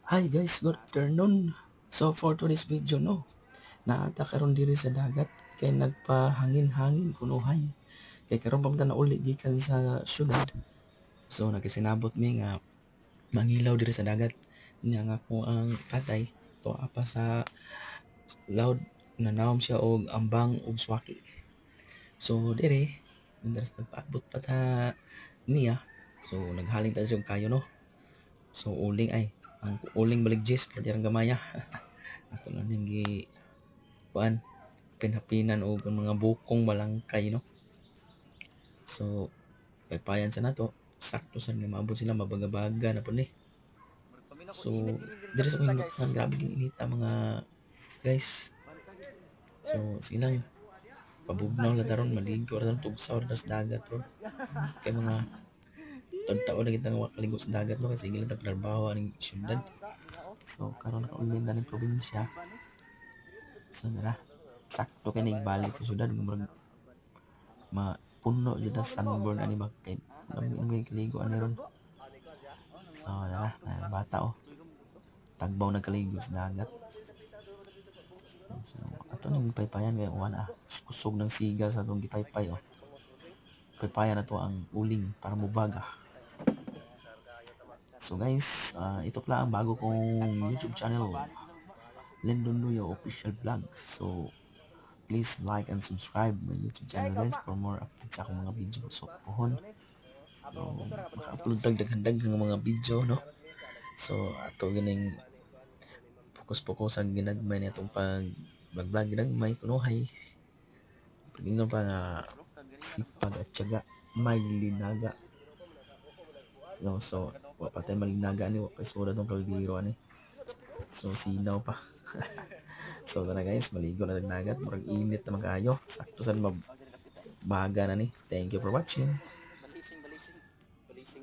Hi guys, good afternoon. So for today's video no, naata karon diri sa dagat kay nagpahangin-hangin kunuhay. Kay karon pa na uli gikan sa syudad. So nagkasinabot mi nga mangilaw diri sa dagat. Nya nga ko ang patay to apa sa loud na nawam siya og ambang ug swaki. So diri mindas nagpaabot pa ta niya. So naghaling ta og kayo no. So uling ay ang uling baligjes pwede ang gamaya. Ato na ning gi kuan pinapinan og ang mga bukong balangkay no. So paypayan sa nato sakto sa nga maabot sila mabaga-baga na pud ni. So diri sa kong lutuan grabe ging inita mga guys. So silang pabugnaw na taron maligo ra taron tugsaw ra sa dagat ro. Kay mga taon na kita nga kaligo sa dagat no kasi sige lang ta trabaho ning syudad. So karon na ulit na ning probinsya. So nara sakto kay ning balik sa syudad murag mapuno jud ta sunburn ani ba kay may kaligo ani ron. So nara na bata oh tagbaw nagkaligo sa dagat. So ato ning paypayan kay uwan kusog ng siga sa atong gipaypay oh. Paypayan na to ang uling para mubaga. So guys, ito pala ang bago kong YouTube channel, Lendon Luyo Official Vlog. So please like and subscribe my YouTube channel guys for more updates sa akong mga video. So pohon, so, maka-upload dagdag-dagdag mga video no. So ato ganing fokus-fokusan ginagmay na itong pag vlog ginagmay kunuhay. Pagino pa nga sipag at tiyaga may linaga. No, so wa pa tayo malinaga ni wa pa sura tong kalbiro ani. So sinaw pa. So tara guys, maligo na nagnagat, murag init na magkaayo. Sakto sa mabaga na ni. Thank you for watching.